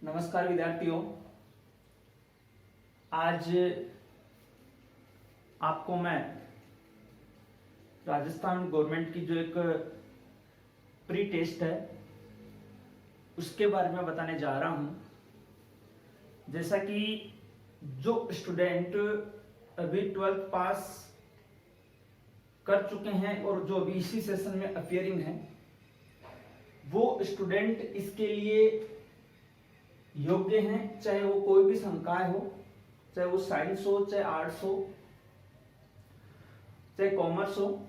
नमस्कार विद्यार्थियों। आज आपको मैं राजस्थान गवर्नमेंट की जो एक प्री टेस्ट है उसके बारे में बताने जा रहा हूं। जैसा कि जो स्टूडेंट अभी 12th पास कर चुके हैं और जो अभी इसी सेशन में अपियरिंग है, वो स्टूडेंट इसके लिए योग्य हैं, चाहे वो कोई भी संकाय हो, चाहे वो साइंस हो, चाहे आर्ट्स हो, चाहे कॉमर्स हो।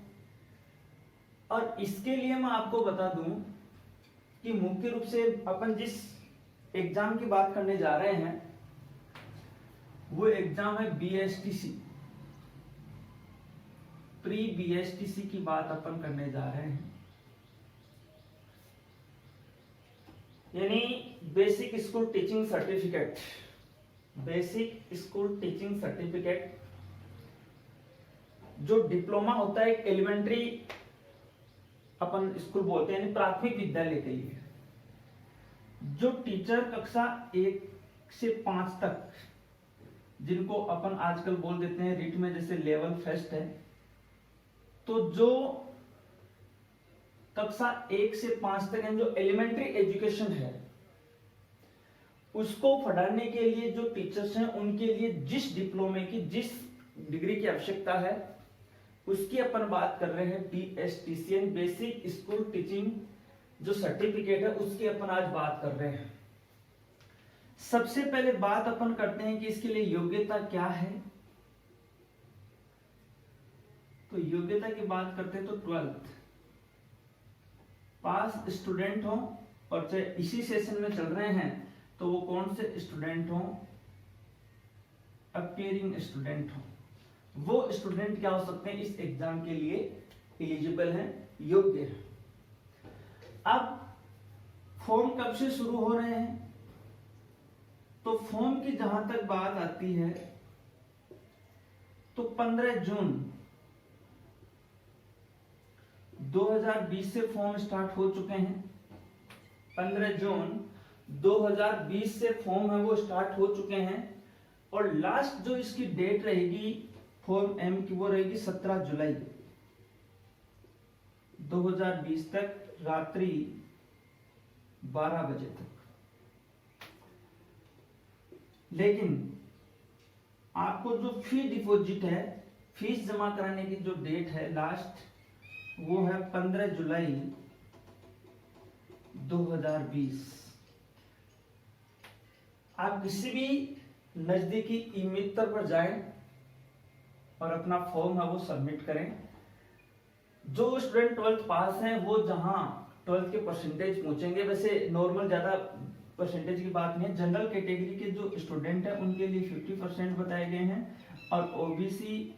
और इसके लिए मैं आपको बता दूं कि मुख्य रूप से अपन जिस एग्जाम की बात करने जा रहे हैं वो एग्जाम है बीएसटीसी, प्री बीएसटीसी की बात अपन करने जा रहे हैं, यानी basic school teaching certificate. Basic school teaching certificate जो डिप्लोमा होता है एक एलिमेंट्री अपन स्कूल बोलते हैं, यानी प्राथमिक विद्यालय के लिए जो टीचर कक्षा 1 से 5 तक, जिनको अपन आजकल बोल देते हैं रिट में जैसे लेवल फर्स्ट है, तो जो कक्षा 1 से 5 तक जो एलिमेंट्री एजुकेशन है उसको पढ़ाने के लिए जो टीचर्स हैं उनके लिए जिस डिप्लोमे की जिस डिग्री की आवश्यकता है उसकी अपन बात कर रहे हैं बीएसटीसी, बेसिक स्कूल टीचिंग जो सर्टिफिकेट है उसकी अपन आज बात कर रहे हैं। सबसे पहले बात अपन करते हैं कि इसके लिए योग्यता क्या है। तो योग्यता की बात करते हैं तो 12th पास स्टूडेंट हो, और चाहे इसी सेशन में चल रहे हैं तो वो कौन से स्टूडेंट हो, अपीयरिंग स्टूडेंट हो, वो स्टूडेंट क्या हो सकते हैं इस एग्जाम के लिए एलिजिबल हैं, योग्य हैं। अब फॉर्म कब से शुरू हो रहे हैं, तो फॉर्म की जहां तक बात आती है तो 15 जून 2020 से फॉर्म स्टार्ट हो चुके हैं। 15 जून 2020 से फॉर्म है वो स्टार्ट हो चुके हैं, और लास्ट जो इसकी डेट रहेगी फॉर्म एम की वो रहेगी 17 जुलाई 2020 तक, रात्रि 12 बजे तक। लेकिन आपको जो फी डिपॉजिट है, फीस जमा कराने की जो डेट है लास्ट, वो है 15 जुलाई 2020। आप किसी भी नजदीकी ई-मित्र पर जाएं और अपना फॉर्म है वो सबमिट करें। जो स्टूडेंट 12th पास हैं वो जहां 12th के परसेंटेज पहुंचेंगे, वैसे नॉर्मल ज्यादा परसेंटेज की बात नहीं है, जनरल कैटेगरी के जो स्टूडेंट हैं उनके लिए 50% बताए गए हैं, और ओबीसी,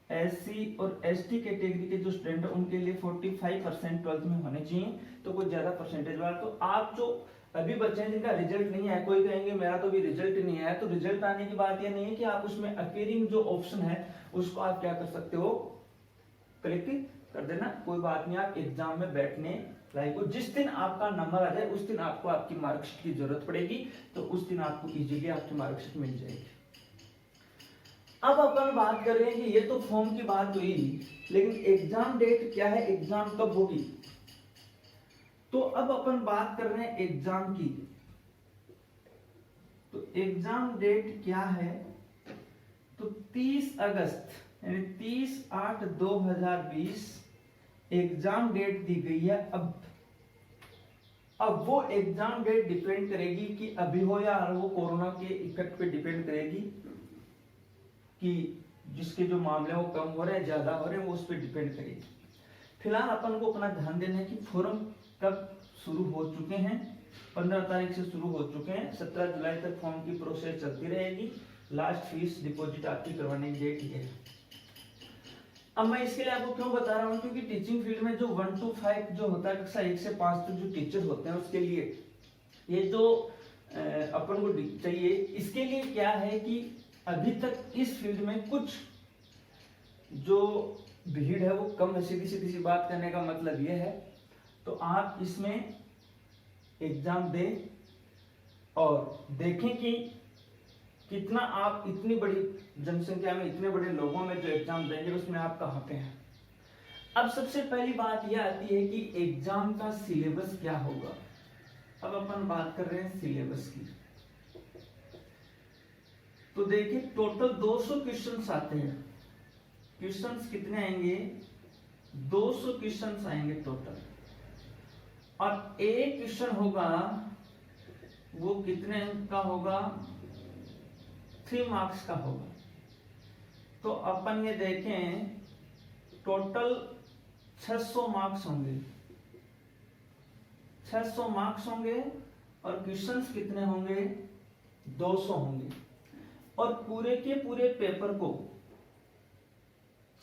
एससी और एसटी कैटेगरी के जो स्टूडेंट हैं उनके लिए 45% 12th में होने चाहिए, तो कुछ ज्यादा परसेंटेज वाला। तो आप जो अभी बच्चे हैं जिनका रिजल्ट नहीं है, कोई कहेंगे मेरा तो भी रिजल्ट नहीं है, तो रिजल्ट आने की बात यह नहीं है कि आप उसमें अपीयरिंग जो ऑप्शन है उसको आप क्या कर सकते हो, क्लिक कर देना, कोई बात नहीं, आप एग्जाम में बैठने लायक हो। जिस दिन आपका नंबर आ जाए उस दिन आपको आपकी मार्कशीट की जरूरत पड़ेगी, तो उस दिन आपको इजीली आपकी मार्कशीट मिल जाएगी। अब अपन बात कर रहे हैं कि ये तो फॉर्म की बात हुई, लेकिन एग्जाम डेट क्या है, एग्जाम कब होगी। तो अब अपन बात कर रहे हैं एग्जाम की। तो एग्जाम डेट क्या है, तो 30 अगस्त यानी 30/8/2020 एग्जाम डेट दी गई है। अब वो एग्जाम डेट डिपेंड करेगी कि अभी हो या वो कोरोना के इफेक्ट पे डिपेंड करेगी, कि जिसके जो मामले वो कम हो रहे हैं ज्यादा हो रहे हैं वो उस पर डिपेंड करेगी। फिलहाल अपन को अपना ध्यान देना है कि फॉर्म कब शुरू हो चुके हैं, 15 तारीख से शुरू हो चुके हैं, 17 जुलाई तक फॉर्म की प्रोसेस चलती रहेगी। लास्ट फीस डिपॉजिट आपकी करवाने की डेट ये है। अब मैं इसके लिए आपको क्यों बता रहा हूँ, क्योंकि टीचिंग फील्ड में जो 1 to 5 जो होता है, कक्षा 1 से 5 तक जो टीचर होते हैं उसके लिए ये जो अपन को चाहिए, इसके लिए क्या है कि अभी तक इस फील्ड में कुछ जो भीड़ है वो कम है। सीधी सी बात करने का मतलब ये है। तो आप इसमें एग्जाम दें, और देखें कि कितना आप इतनी बड़ी जनसंख्या में, इतने बड़े लोगों में जो एग्जाम देंगे उसमें आप कहाँ पे हैं। अब सबसे पहली बात यह आती है कि एग्जाम का सिलेबस क्या होगा। अब अपन बात कर रहे हैं सिलेबस की। तो देखिए टोटल 200 क्वेश्चंस आते हैं। क्वेश्चंस कितने आएंगे? 200 क्वेश्चंस आएंगे टोटल। और एक क्वेश्चन होगा वो कितने अंक का होगा? 3 मार्क्स का होगा। तो अपन ये देखें टोटल 600 मार्क्स होंगे। 600 मार्क्स होंगे और क्वेश्चंस कितने होंगे? 200 होंगे। और पूरे के पूरे पेपर को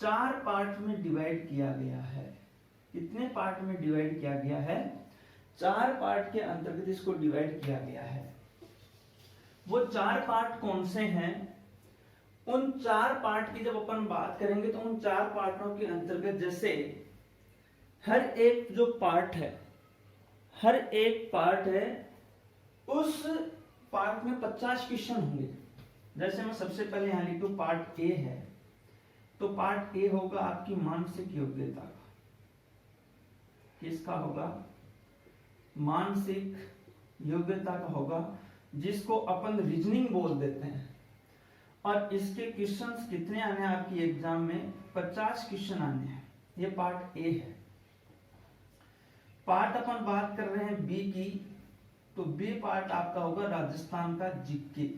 4 पार्ट में डिवाइड किया गया है। कितने पार्ट में डिवाइड किया गया है? 4 पार्ट के अंतर्गत इसको डिवाइड किया गया है। वो 4 पार्ट कौन से हैं? उन 4 पार्ट की जब अपन बात करेंगे तो उन 4 पार्टों के अंतर्गत जैसे हर एक जो पार्ट है, हर एक पार्ट है, उस पार्ट में 50 क्वेश्चन होंगे। जैसे मैं सबसे पहले यहां लिखूं पार्ट ए है, तो पार्ट ए होगा आपकी मानसिक योग्यता का। किसका होगा? मानसिक योग्यता का होगा, जिसको अपन रीजनिंग बोल देते हैं। और इसके क्वेश्चंस कितने आने हैं आपकी एग्जाम में? 50 क्वेश्चन आने हैं। ये पार्ट ए है। पार्ट अपन बात कर रहे हैं बी की, तो बी पार्ट आपका होगा राजस्थान का जीके,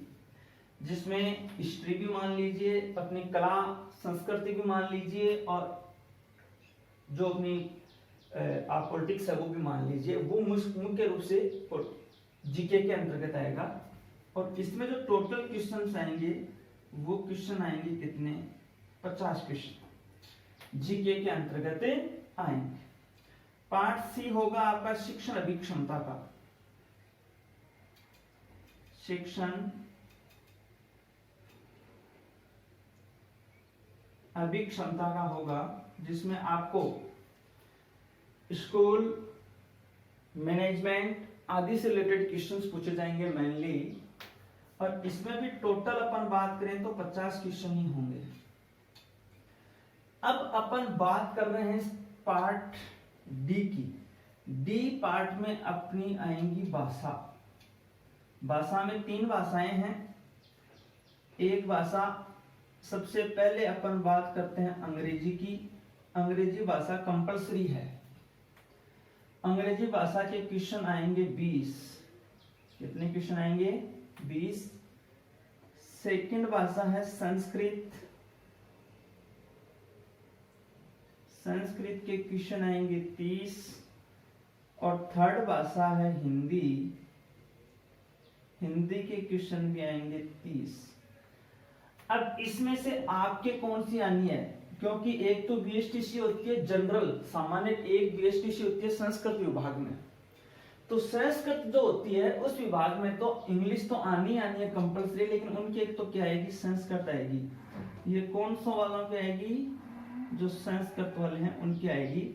जिसमें हिस्ट्री भी मान लीजिए, अपनी कला संस्कृति भी मान लीजिए, और जो अपनी आप पॉलिटिक्स है वो भी मान लीजिए। वो मुख्य रूप से जीके के अंतर्गत आएगा। और इसमें जो टोटल क्वेश्चन आएंगे वो क्वेश्चन आएंगे कितने? 50 क्वेश्चन जीके के अंतर्गत आएंगे। पार्ट सी होगा आपका शिक्षण अभिक्षमता का। शिक्षण अभिक्षमता का होगा, जिसमें आपको स्कूल मैनेजमेंट आदि से रिलेटेड क्वेश्चंस पूछे जाएंगे मेनली। और इसमें भी टोटल अपन बात करें तो 50 क्वेश्चन ही होंगे। अब अपन बात कर रहे हैं पार्ट डी की। डी पार्ट में अपनी आएंगी भाषा। भाषा में 3 भाषाएं हैं। एक भाषा सबसे पहले अपन बात करते हैं अंग्रेजी की। अंग्रेजी भाषा कंपलसरी है। अंग्रेजी भाषा के क्वेश्चन आएंगे 20। कितने क्वेश्चन आएंगे? 20। सेकंड भाषा है संस्कृत। संस्कृत के क्वेश्चन आएंगे 30। और थर्ड भाषा है हिंदी। हिंदी के क्वेश्चन भी आएंगे 30। अब इसमें से आपके कौन सी आनी है? क्योंकि एक तो बीएसटीसी होती है जनरल सामान्य, एक बीएसटीसी होती है संस्कृत विभाग में। तो संस्कृत जो होती है उस विभाग में तो इंग्लिश तो आनी है कंपलसरी, लेकिन उनकी एक तो क्या आएगी? संस्कृत आएगी। ये कौन सा वालों की आएगी? जो संस्कृत वाले हैं उनकी आएगी।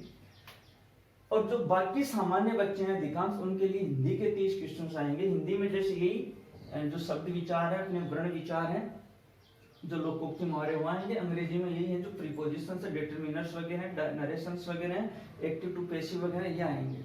और जो बाकी सामान्य बच्चे हैं अधिकांश, उनके लिए हिंदी के 30 क्वेश्चन आएंगे। हिंदी में जैसे यही जो शब्द विचार है, अपने वर्ण विचार है, जो लोकोक्ति मुहावरे हुआ है, ये अंग्रेजी में यही है। जो प्रीपोजिशन से डिटरमिनर्स वगैरह, नरेशंस वगैरह, एक्टिव टू पैसिव वगैरह ये आएंगे।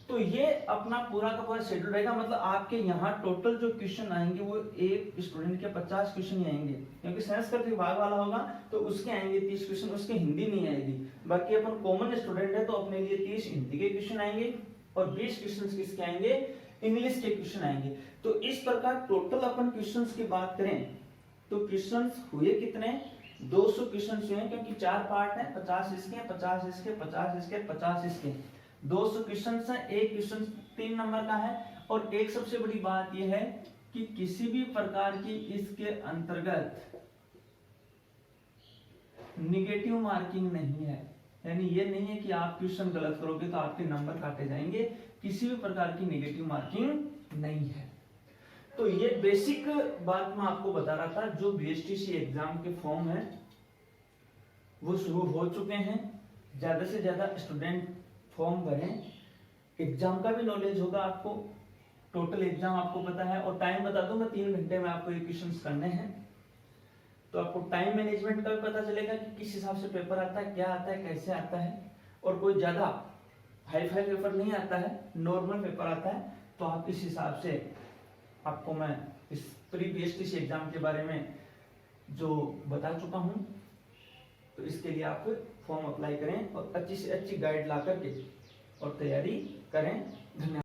तो ये अपना पूरा का पूरा शेड्यूल रहेगा। मतलब आपके यहाँ टोटल जो क्वेश्चन आएंगे वो एक स्टूडेंट के 50 क्वेश्चन ही आएंगे, क्योंकि संस्कृत विभाग वाला होगा तो उसके आएंगे 30 क्वेश्चन, उसके हिंदी नहीं आएगी। बाकी अपन कॉमन स्टूडेंट है तो अपने लिए 30 हिंदी के क्वेश्चन आएंगे और 20 क्वेश्चन किसके आएंगे? इंग्लिश के क्वेश्चन आएंगे। तो इस प्रकार टोटल अपन क्वेश्चन की बात करें तो क्वेश्चन हुए कितने? 200 क्वेश्चन हुए, क्योंकि 4 पार्ट है, 50 इसके, 50 इसके, 50 इसके, 50 इसके, 200 क्वेश्चन है। एक क्वेश्चन 3 नंबर का है। और एक सबसे बड़ी बात यह है कि किसी भी प्रकार की इसके अंतर्गत निगेटिव मार्किंग नहीं है। यानी ये नहीं है कि आप क्वेश्चन गलत करोगे तो आपके नंबर काटे जाएंगे। किसी भी प्रकार की निगेटिव मार्किंग नहीं है। तो ये बेसिक बात मैं आपको बता रहा था। जो बीएसटीसी एग्जाम के फॉर्म है वो शुरू हो चुके हैं। ज्यादा से ज्यादा स्टूडेंट फॉर्म भरें। एग्जाम का भी नॉलेज होगा आपको टोटल एग्जाम आपको पता है, और टाइम बता दूं मैं, 3 घंटे में आपको ये क्वेश्चंस करने हैं। तो आपको टाइम मैनेजमेंट का भी पता चलेगा कि किस हिसाब से पेपर आता है, क्या आता है, कैसे आता है। और कोई ज्यादा हाई फाई पेपर नहीं आता है, नॉर्मल पेपर आता है। तो आप इस हिसाब से, आपको मैं इस प्री बीएसटी एग्जाम के बारे में जो बता चुका हूँ, तो इसके लिए आप फॉर्म अप्लाई करें और अच्छी से अच्छी गाइड ला करके और तैयारी करें। धन्यवाद।